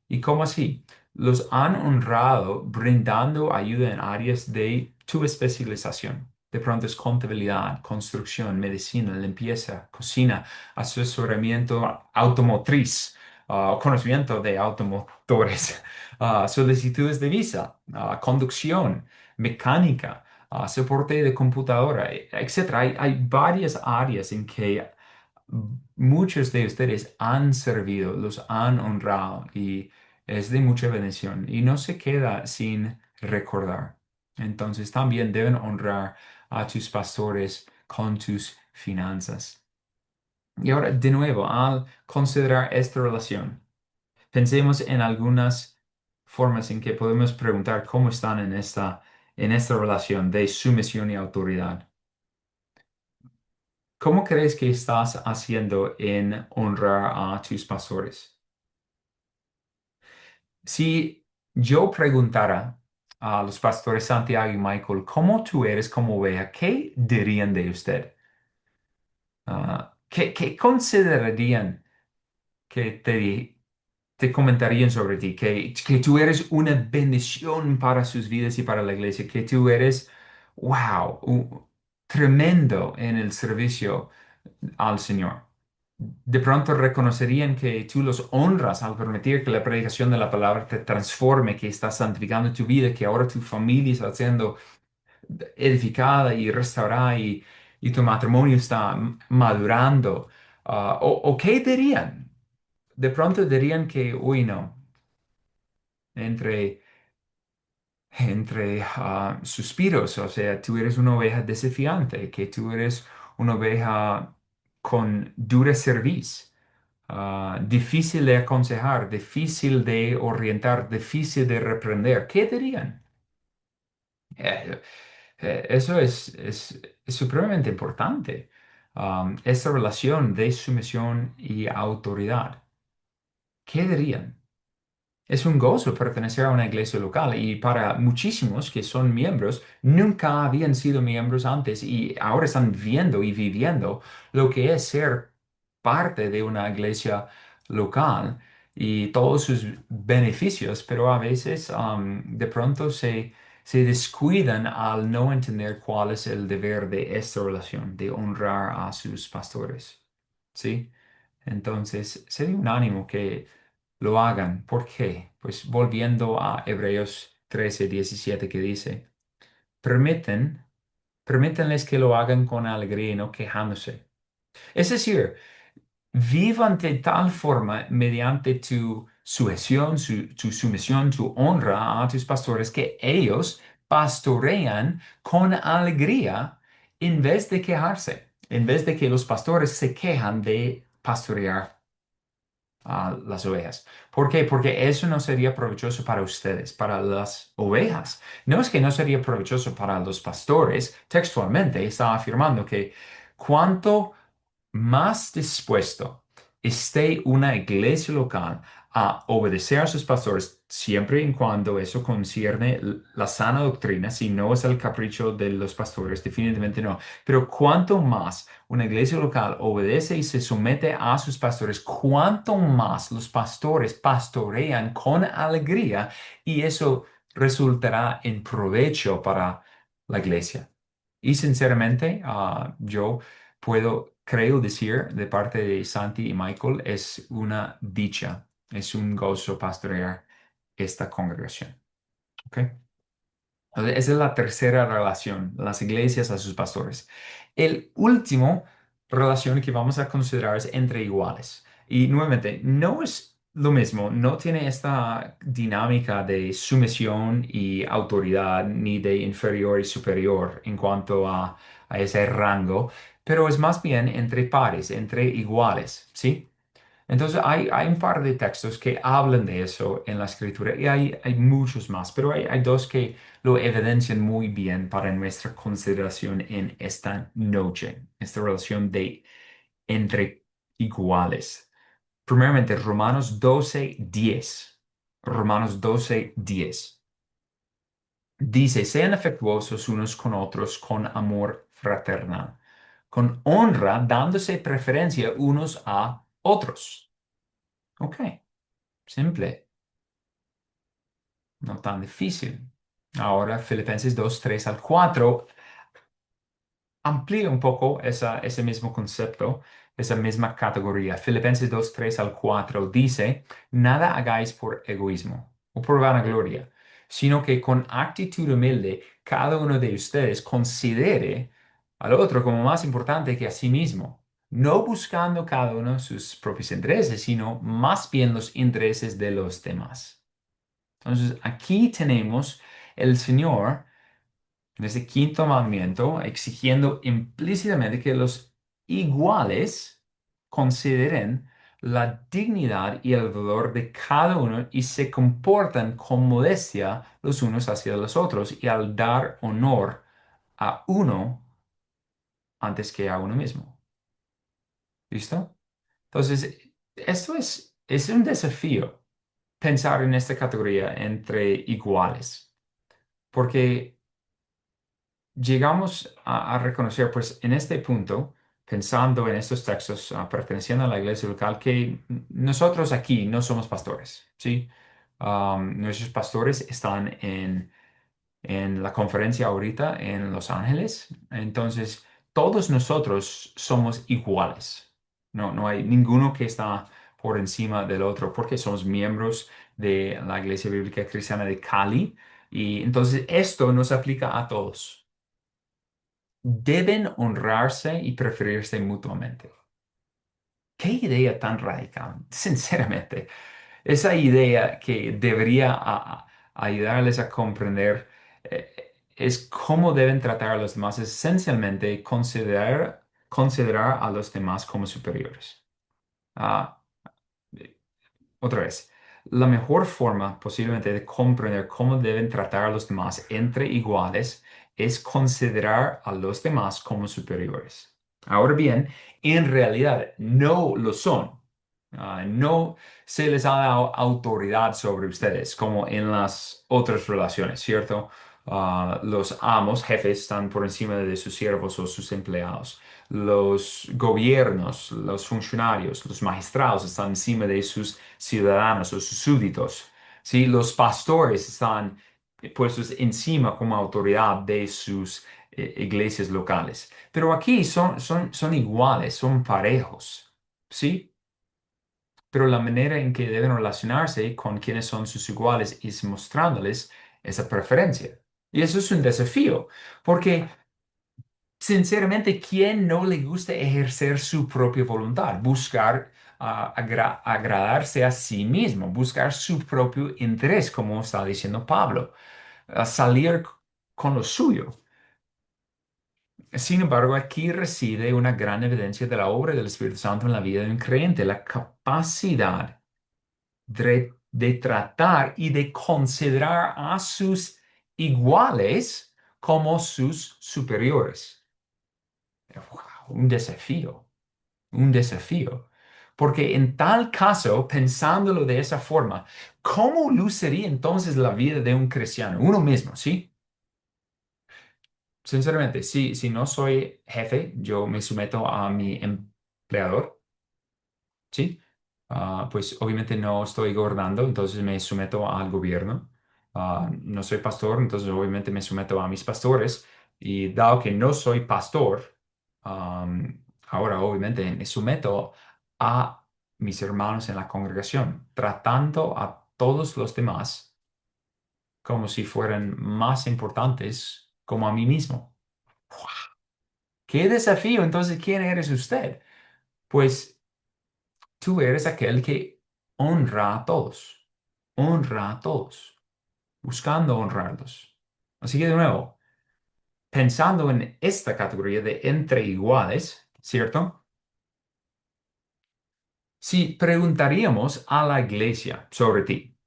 ¿Y cómo así? Los han honrado brindando ayuda en áreas de tu especialización. De pronto es contabilidad, construcción, medicina, limpieza, cocina, asesoramiento automotriz, conocimiento de automotores, solicitudes de visa, conducción, mecánica, soporte de computadora, etcétera. Hay varias áreas en que muchos de ustedes han servido, los han honrado y es de mucha bendición y no se queda sin recordar. Entonces también deben honrar a tus pastores con tus finanzas. Y ahora, de nuevo, al considerar esta relación, pensemos en algunas formas en que podemos preguntar cómo están en esta en esta relación de sumisión y autoridad. ¿Cómo crees que estás haciendo en honrar a tus pastores? Si yo preguntara a los pastores Santiago y Michael, ¿cómo tú eres como oveja? ¿Qué dirían de usted? ¿Qué considerarían que te comentarían sobre ti? Que tú eres una bendición para sus vidas y para la iglesia, que tú eres, wow, tremendo en el servicio al Señor. De pronto reconocerían que tú los honras al permitir que la predicación de la palabra te transforme, que estás santificando tu vida, que ahora tu familia está siendo edificada y restaurada y tu matrimonio está madurando. O qué dirían? De pronto dirían que, uy, no, entre, entre suspiros, o sea, tú eres una oveja desafiante, que tú eres una oveja con dura cerviz. Difícil de aconsejar, difícil de orientar, difícil de reprender. ¿Qué dirían? Eh, Eso es supremamente importante. Esa relación de sumisión y autoridad. ¿Qué dirían? Es un gozo pertenecer a una iglesia local y para muchísimos que son miembros, nunca habían sido miembros antes y ahora están viendo y viviendo lo que es ser parte de una iglesia local y todos sus beneficios, pero a veces de pronto se descuidan al no entender cuál es el deber de esta relación, de honrar a sus pastores. ¿Sí? Entonces, sería un ánimo que lo hagan. ¿Por qué? Pues volviendo a Hebreos 13:17 que dice, permiten, permítanles que lo hagan con alegría y no quejándose. Es decir, vivan de tal forma mediante tu sujeción, tu sumisión, tu honra a tus pastores, que ellos pastorean con alegría en vez de quejarse, en vez de que los pastores se quejan de pastorear a las ovejas. ¿Por qué? Porque eso no sería provechoso para ustedes, para las ovejas. No es que no sería provechoso para los pastores. Textualmente está afirmando que cuanto más dispuesto esté una iglesia local a obedecer a sus pastores, siempre y cuando eso concierne la sana doctrina, si no es el capricho de los pastores, definitivamente no. Pero cuanto más una iglesia local obedece y se somete a sus pastores, cuanto más los pastores pastorean con alegría y eso resultará en provecho para la iglesia. Y sinceramente, yo creo decir de parte de Santi y Michael, es una dicha, es un gozo pastorear esta congregación. ¿Ok? Entonces, esa es la tercera relación, las iglesias a sus pastores. El último relación que vamos a considerar es entre iguales. Y nuevamente, no es lo mismo, no tiene esta dinámica de sumisión y autoridad, ni de inferior y superior en cuanto a ese rango, pero es más bien entre pares, entre iguales, ¿sí? Entonces hay un par de textos que hablan de eso en la escritura y hay muchos más, pero hay dos que lo evidencian muy bien para nuestra consideración en esta noche, esta relación de entre iguales. Primeramente, Romanos 12:10. Romanos 12:10. Dice, sean afectuosos unos con otros con amor fraternal, con honra dándose preferencia unos a otros. Ok. Simple, no tan difícil. Ahora, Filipenses 2:3 al 4 amplía un poco ese mismo concepto, esa misma categoría. Filipenses 2:3 al 4 dice, nada hagáis por egoísmo o por vanagloria, sino que con actitud humilde cada uno de ustedes considere al otro como más importante que a sí mismo, no buscando cada uno sus propios intereses, sino más bien los intereses de los demás. Entonces, aquí tenemos el Señor, en ese quinto mandamiento, exigiendo implícitamente que los iguales consideren la dignidad y el valor de cada uno y se comportan con modestia los unos hacia los otros y al dar honor a uno antes que a uno mismo. ¿Listo? Entonces, esto es un desafío pensar en esta categoría entre iguales, porque llegamos a reconocer, pues, en este punto, pensando en estos textos, perteneciendo a la iglesia local, que nosotros aquí no somos pastores, ¿sí? Nuestros pastores están en la conferencia ahorita en Los Ángeles. Entonces, todos nosotros somos iguales. No, no hay ninguno que está por encima del otro porque somos miembros de la Iglesia Bíblica Cristiana de Cali. Y entonces esto nos aplica a todos. Deben honrarse y preferirse mutuamente. ¿Qué idea tan radical? Sinceramente. Esa idea que debería ayudarles a comprender es cómo deben tratar a los demás, esencialmente considerar a los demás como superiores. Ah, Otra vez, la mejor forma posiblemente de comprender cómo deben tratar a los demás entre iguales es considerar a los demás como superiores. Ahora bien, en realidad no lo son. No se les ha dado autoridad sobre ustedes como en las otras relaciones, ¿cierto? Los amos, jefes, están por encima de sus siervos o sus empleados. Los gobiernos, los funcionarios, los magistrados están encima de sus ciudadanos o sus súbditos. ¿Sí? Los pastores están puestos encima como autoridad de sus iglesias locales. Pero aquí son iguales, son parejos. ¿Sí? Pero la manera en que deben relacionarse con quienes son sus iguales es mostrándoles esa preferencia. Y eso es un desafío, porque sinceramente, ¿quién no le gusta ejercer su propia voluntad? Buscar agradarse a sí mismo, buscar su propio interés, como está diciendo Pablo, salir con lo suyo. Sin embargo, aquí reside una gran evidencia de la obra del Espíritu Santo en la vida de un creyente, la capacidad de tratar y de considerar a sus iguales como sus superiores. ¡Wow! Un desafío. Porque en tal caso, pensándolo de esa forma, ¿cómo luciría entonces la vida de un cristiano? Uno mismo, ¿sí? Sinceramente, si no soy jefe, yo me someto a mi empleador. ¿Sí? Pues obviamente no estoy gobernando, entonces me someto al gobierno. No soy pastor, entonces obviamente me someto a mis pastores. Y dado que no soy pastor, ahora obviamente me someto a mis hermanos en la congregación, tratando a todos los demás como si fueran más importantes como a mí mismo. ¡Guau! ¡Qué desafío! Entonces, ¿quién eres usted? Pues tú eres aquel que honra a todos, buscando honrarlos. Así que de nuevo, pensando en esta categoría de entre iguales, ¿cierto? Si preguntaríamos a la iglesia sobre ti,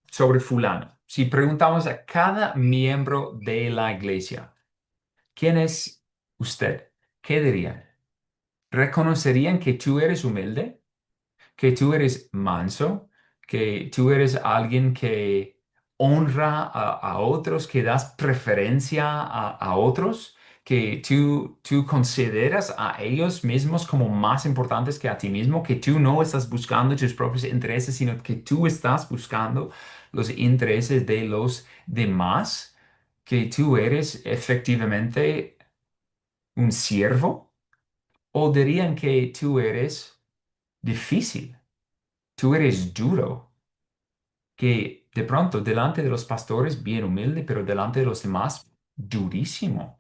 sobre fulano, si preguntamos a cada miembro de la iglesia, ¿quién es usted? ¿Qué dirían? ¿Reconocerían que tú eres humilde? ¿Que tú eres manso? ¿Que tú eres alguien que honra a otros, que das preferencia a otros? ¿Que tú consideras a ellos mismos como más importantes que a ti mismo? ¿Que tú no estás buscando tus propios intereses, sino que tú estás buscando los intereses de los demás? ¿Que tú eres efectivamente un siervo? ¿O dirían que tú eres difícil? Tú eres duro, que de pronto delante de los pastores bien humilde, pero delante de los demás durísimo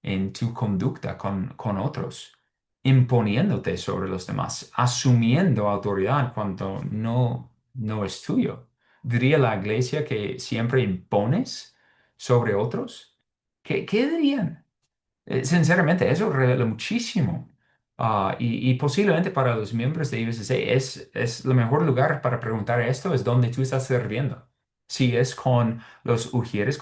en tu conducta con otros, imponiéndote sobre los demás, asumiendo autoridad cuando no es tuyo. ¿Diría la iglesia que siempre impones sobre otros? ¿Qué dirían? Sinceramente, eso revela muchísimo. Y posiblemente para los miembros de IBCC es el mejor lugar para preguntar esto, es donde tú estás sirviendo. Si es con los ujieres.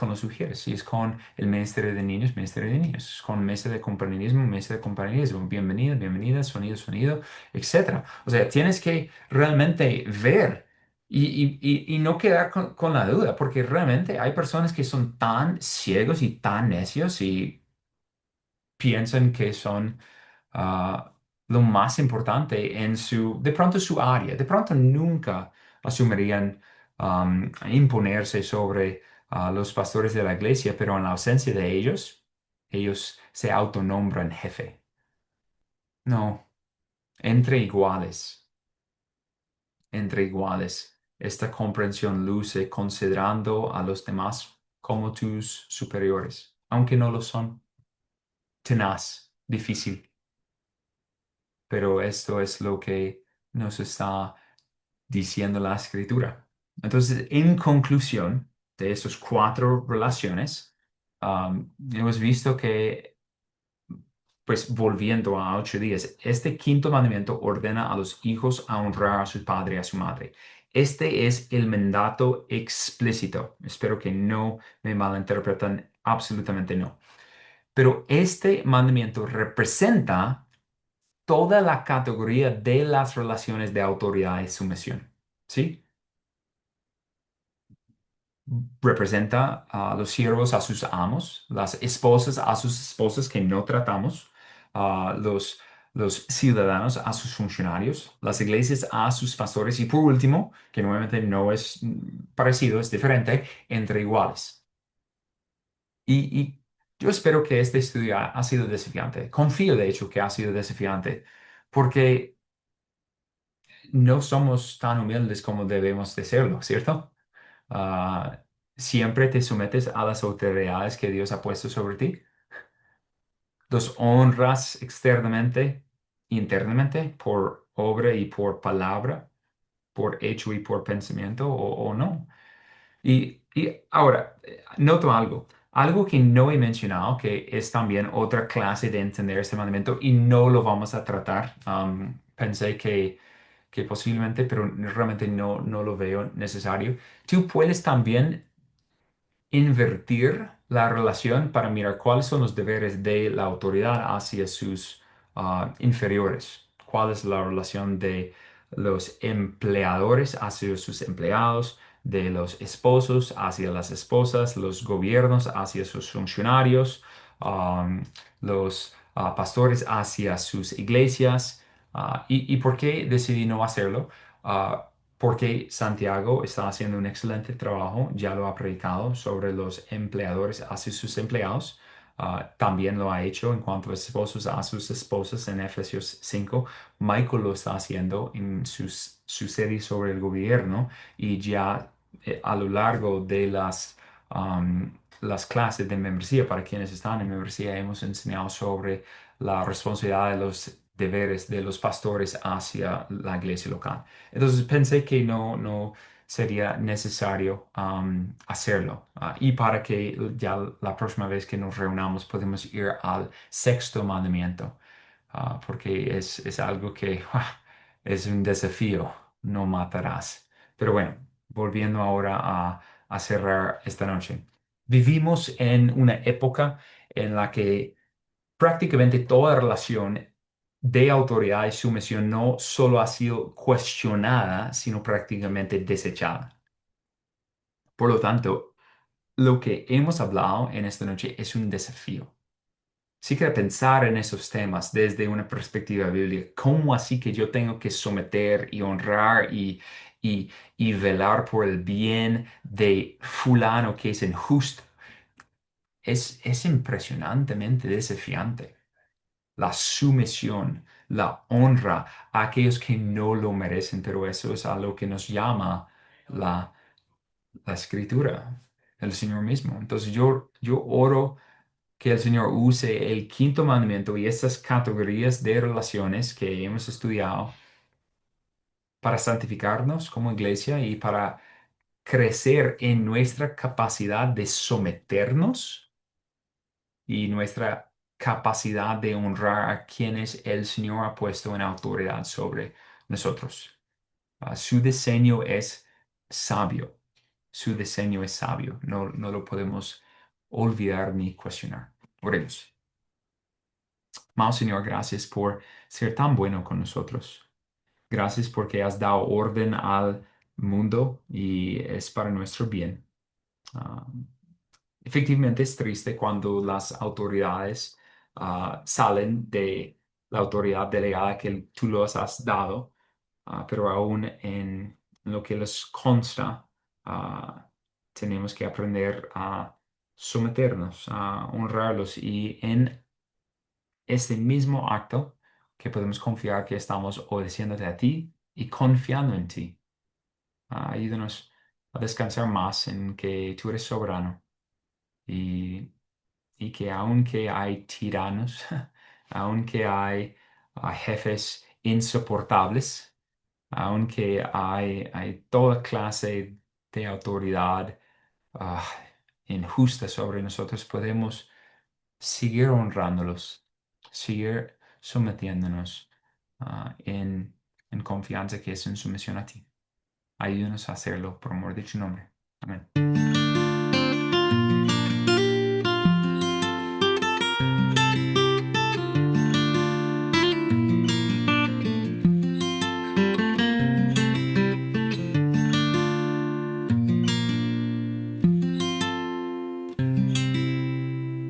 Si es con el Ministerio de Niños, Ministerio de Niños. Con mesa de compañerismo, mesa de compañerismo. Bienvenida, bienvenida, sonido, sonido, etcétera. O sea, tienes que realmente ver y no quedar con la duda, porque realmente hay personas que son tan ciegos y tan necios y piensan que son lo más importante en de pronto su área. De pronto nunca asumirían imponerse sobre los pastores de la iglesia, pero en la ausencia de ellos, ellos se autonombran jefe. No, entre iguales, entre iguales. Esta comprensión luce considerando a los demás como tus superiores, aunque no lo son. Tenaz, difícil. Pero esto es lo que nos está diciendo la escritura. Entonces, en conclusión de esas cuatro relaciones, hemos visto que, pues volviendo a 8 días, este quinto mandamiento ordena a los hijos a honrar a su padre y a su madre. Este es el mandato explícito. Espero que no me malinterpretan, absolutamente no. Pero este mandamiento representa toda la categoría de las relaciones de autoridad y sumisión. ¿Sí? Representa a los siervos a sus amos, las esposas a sus esposas que no tratamos, a los ciudadanos a sus funcionarios, las iglesias a sus pastores y por último, que nuevamente no es parecido, es diferente, entre iguales. Y yo espero que este estudio ha sido desafiante. Confío de hecho que ha sido desafiante porque no somos tan humildes como debemos de serlo, ¿cierto? Ah, siempre te sometes a las autoridades que Dios ha puesto sobre ti. Los honras externamente, internamente, por obra y por palabra, por hecho y por pensamiento, o no. Y ahora, noto algo. Algo que no he mencionado, que es también otra clase de entender este mandamiento y no lo vamos a tratar. Pensé que posiblemente, pero realmente no lo veo necesario. Tú puedes también invertir la relación para mirar cuáles son los deberes de la autoridad hacia sus inferiores. ¿Cuál es la relación de los empleadores hacia sus empleados, de los esposos hacia las esposas, los gobiernos hacia sus funcionarios, um, los pastores hacia sus iglesias? ¿Y por qué decidí no hacerlo? Ah, Porque Santiago está haciendo un excelente trabajo, ya lo ha predicado sobre los empleadores hacia sus empleados. También lo ha hecho en cuanto a esposos a sus esposas en Efesios 5. Michael lo está haciendo en su serie sobre el gobierno y ya a lo largo de las clases de membresía, para quienes están en membresía, hemos enseñado sobre la responsabilidad de los deberes de los pastores hacia la iglesia local. Entonces pensé que no sería necesario hacerlo. Y para que ya la próxima vez que nos reunamos podemos ir al sexto mandamiento, porque es algo que es un desafío, no matarás. Pero bueno, volviendo ahora a cerrar esta noche. Vivimos en una época en la que prácticamente toda relación de autoridad y sumisión no solo ha sido cuestionada, sino prácticamente desechada. Por lo tanto, lo que hemos hablado en esta noche es un desafío. Sí que pensar en esos temas desde una perspectiva bíblica, ¿cómo así que yo tengo que someter y honrar y velar por el bien de fulano que es injusto? Es impresionantemente desafiante. La sumisión, la honra a aquellos que no lo merecen, pero eso es a lo que nos llama la, la escritura, el Señor mismo. Entonces yo oro que el Señor use el quinto mandamiento y estas categorías de relaciones que hemos estudiado para santificarnos como iglesia y para crecer en nuestra capacidad de someternos y nuestra capacidad de honrar a quienes el Señor ha puesto en autoridad sobre nosotros. Su diseño es sabio. Su diseño es sabio. No, no lo podemos olvidar ni cuestionar. Oremos. Amado Señor, gracias por ser tan bueno con nosotros. Gracias porque has dado orden al mundo y es para nuestro bien. Ah, Efectivamente es triste cuando las autoridades salen de la autoridad delegada que tú los has dado, pero aún en lo que les consta, tenemos que aprender a someternos, a honrarlos y en este mismo acto que podemos confiar que estamos obedeciéndote a ti y confiando en ti. Ayúdanos a descansar más en que tú eres soberano y, y que aunque hay tiranos, aunque hay jefes insoportables, aunque hay toda clase de autoridad ah, injusta sobre nosotros, podemos seguir honrándolos, seguir sometiéndonos en confianza que es en sumisión a ti. Ayúdanos a hacerlo por amor de tu nombre. Amén.